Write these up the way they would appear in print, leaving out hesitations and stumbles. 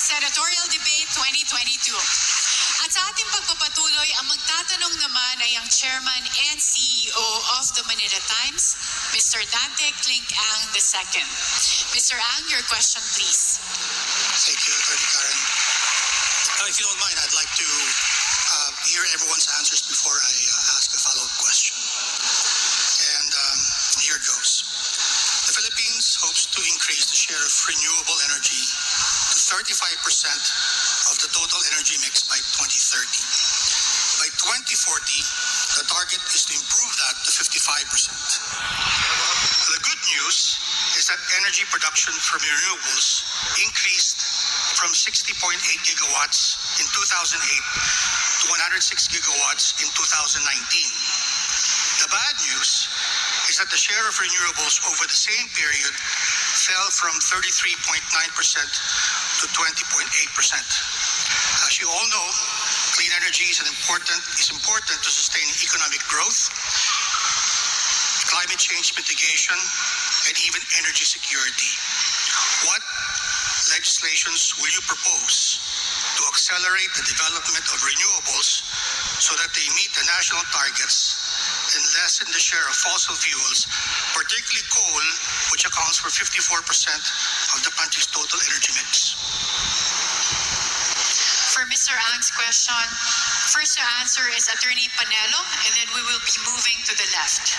Senatorial Debate 2022. At sa ating pagpapatuloy, ang magtatanong naman ay ang Chairman and CEO of the Manila Times, Mr. Dante Clink-Ang II. Mr. Ang, your question please. Thank you, Attorney Karen. If you don't mind, I'd like to hear everyone's answers before I ask a follow-up question. And here it goes. The Philippines hopes to increase the share of renewable energy to 35% of the total energy mix by 2030. By 2040, the target is to improve that to 55%. The good news is that energy production from renewables increased from 60.8 gigawatts in 2008 to 106 gigawatts in 2019. The bad news is that the share of renewables over the same period fell from 33.9% to 20.8%. As you all know, clean energy is important to sustain economic growth, climate change mitigation, and even energy security. What legislations will you propose to accelerate the development of renewables so that they meet the national targets and lessen the share of fossil fuels, particularly coal, which accounts for 54% of the country's total energy mix? For Mr. Ang's question, first to answer is Attorney Panelo, and then we will be moving to the left.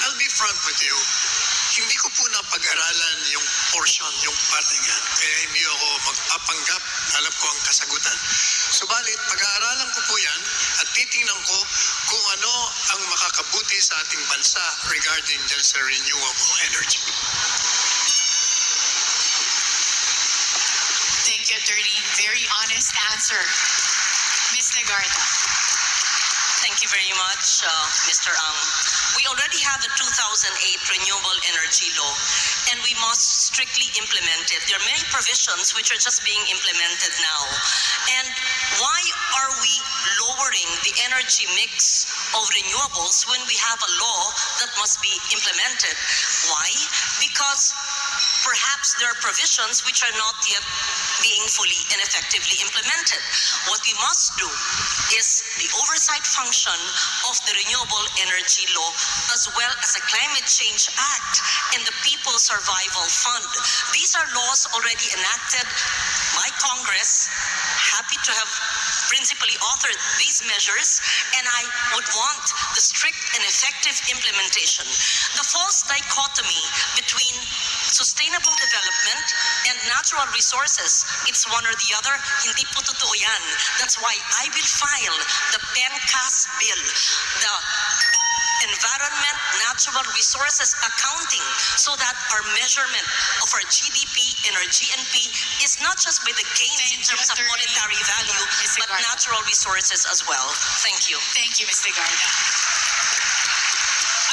I'll be frank with you. Hindi ko po napag-aralan yung portion, yung parte niya. Kaya hindi ako magpapanggap, alam ko ang kasagutan. Subalit, pag-aaralan ko po yan at titingnan ko kung ano ang makakabuti sa ating bansa regarding dyan sa renewable energy. Thank you, Attorney. Very honest answer. Ms. Legarda. Thank you very much, Mr. Ang. We already have the 2008 Renewable Energy Law, and we must strictly implement it. There are many provisions which are just being implemented now. And why are we lowering the energy mix of renewables when we have a law that must be implemented? Why? Because perhaps there are provisions which are not yet being fully and effectively implemented. What we must do is the oversight function of the Renewable Energy Law as well as the Climate Change Act and the People's Survival Fund. These are laws already enacted by Congress. Happy to have principally authored these measures, and I would want the strict and effective implementation. The false dichotomy between sustainable development and natural resources, it's one or the other, hindi po totoo yan. That's why I will file the PENCAS bill, the Environment Natural Resources Accounting, so that our measurement of our GDP and our GNP is not just by the gains in terms of monetary value, but natural resources as well. Thank you. Thank you, Ms. Legarda.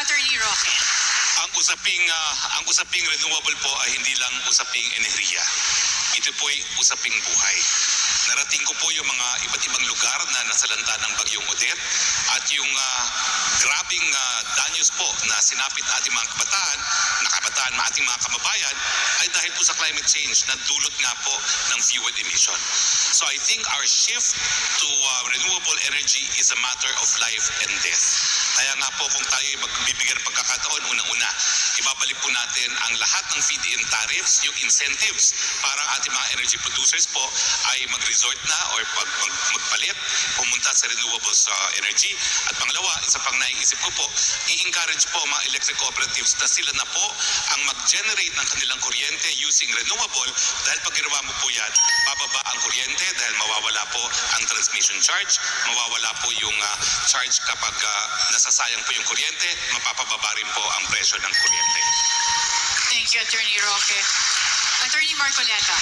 Attorney Roque. Ang usaping renewable po ay hindi lang usaping enerhiya. Ito po ay usaping buhay. Narating ko po yung mga iba't ibang lugar na nasalanta ng bagyong Odette at yung grabing danyos po na sinapit ating mga kabataan, ating mga kababayan ay dahil po sa climate change na dulot nga po ng fuel emission. So I think our shift to renewable energy is a matter of life and death. Kaya nga po kung tayo magbibigyan ng pagkakataon, unang-una, ibabalik po natin ang lahat ng feed-in tariffs, yung incentives para ating mga energy producers po ay mag-resort na or magpalit, pumunta sa renewables energy. At pangalawa, isa pang naiisip ko po, i-encourage po mga electric cooperatives na sila na po ang mag-generate ng kanilang kuryente using renewable dahil pag ginawa mo po yan, bababa ang kuryente dahil mawawala po ang transmission charge, mawawala po yung charge kapag nasasayang po yung kuryente, mapapababa rin po ang presyo ng kuryente. Thank you, Attorney Roque. Attorney Marcoleta.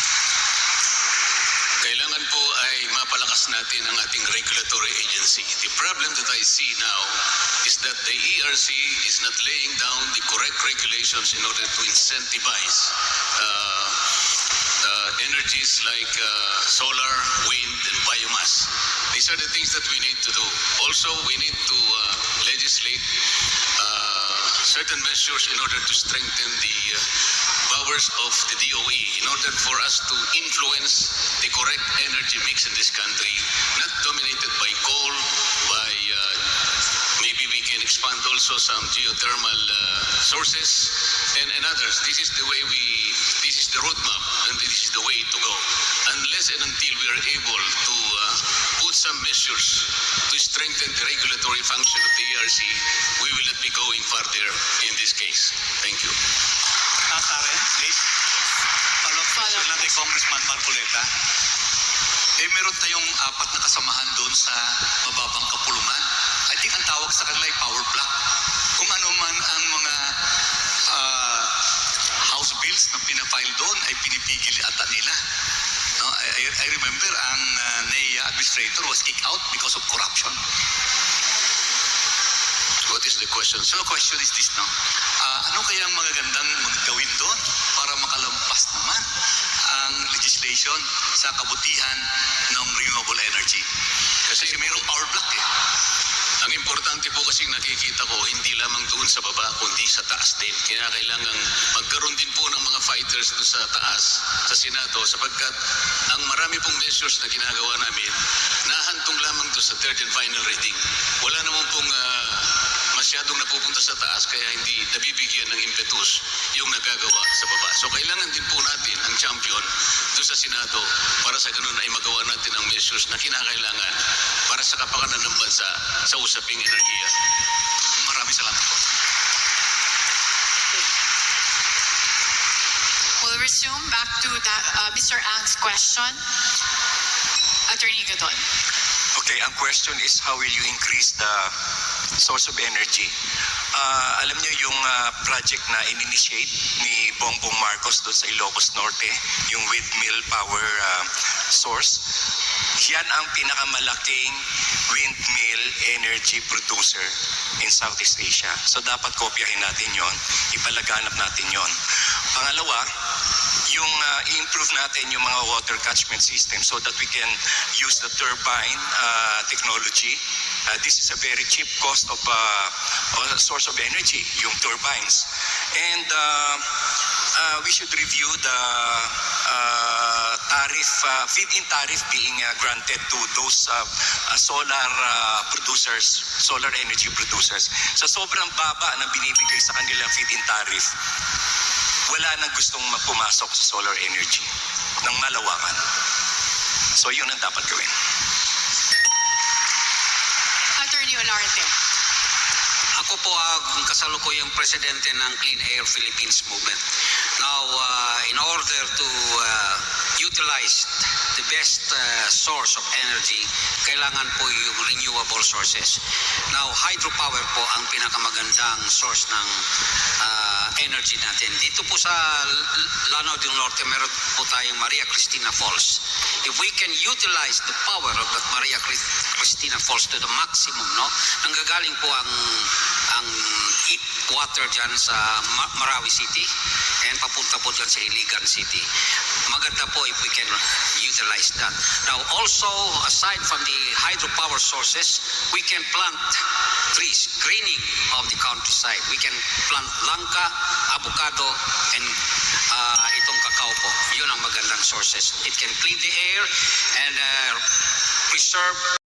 Kailangan po ay mapalakas natin ang ating regulatory agency. The problem that I see now is that the ERC is not laying down the correct regulations in order to incentivize energies like solar, wind, and biomass. These are the things that we need to do. Also, we need to legislate certain measures in order to strengthen the power powers of the DOE in order for us to influence the correct energy mix in this country, not dominated by coal, by maybe we can expand also some geothermal sources and others. This is the way this is the roadmap, and this is the way to go. Unless and until we are able to put some measures to strengthen the regulatory function of the ERC, we will not be going further in this case. Thank you. Karen, please. Follow-up question lang kay Congressman Marcoleta. Meron tayong 4 na kasamahan doon sa mababang kapulungan. I think ang tawag sa kanila ay power block. Kung ano man ang mga house bills na pinafile doon ay pinipigil ata nila. No, I remember ang NEA administrator was kicked out because of corruption. What is the question, So sir? the question is this, no? Ano kayang magagandang gawin doon para makalampas naman ang legislation sa kabutihan ng renewable energy? Kasi mayroong power block eh. Ang importante po kasi nakikita ko, hindi lamang doon sa baba, kundi sa taas din. Kaya kailangan magkaroon din po ng mga fighters doon sa taas, sa Senado, sapagkat ang marami pong measures na ginagawa namin, nahantong lamang doon sa third and final reading. Wala naman pong masyadong napupunta sa taas, kaya hindi nabibigyan ng impetus yung nagagawa sa baba. So kailangan din po natin ang champion doon sa Senado para sa ganun ay magawa natin ang measures na kinakailangan para sa kapakanan ng bansa sa usaping enerhiya. Maraming salamat po. We'll resume back to Mr. Ang's question. Attorney Gadon. Okay, ang question is how will you increase the source of energy? Alam niyo yung project na in-initiate ni Bongbong Marcos doon sa Ilocos Norte, yung windmill power source, yan ang pinakamalaking windmill energy producer in Southeast Asia. So dapat kopyahin natin yon, ipalaganap natin yon. Pangalawa, yung i-improve natin yung mga water catchment system so that we can use the turbine technology. This is a very cheap cost of source of energy, yung turbines. And we should review the tariff, feed-in tariff being granted to those solar producers, solar energy producers. Sa sobrang baba na binibigay sa kanilang feed-in tariff, wala nang gustong pumasok sa solar energy ng malawakan. So yun ang dapat gawin. Attorney Olarte. Ako po ang kasalukuyang presidente ng Clean Air Philippines Movement. Now, in order to utilize the best source of energy, kailangan po yung renewable sources. Now, hydropower po ang pinakamagandang source ng energy natin. Dito po sa Lanao del Norte, meron po tayong Maria Cristina Falls. If we can utilize the power of that Maria Cristina Falls to the maximum, no? Nanggagaling po ang water dyan sa Marawi City and papunta po dyan sa Iligan City. Maganda po if we can utilize that. Now also, aside from the hydropower sources, we can plant trees, greening of the countryside. We can plant langka, avocado, and itong kakao po. Yun ang magandang sources. It can clean the air and preserve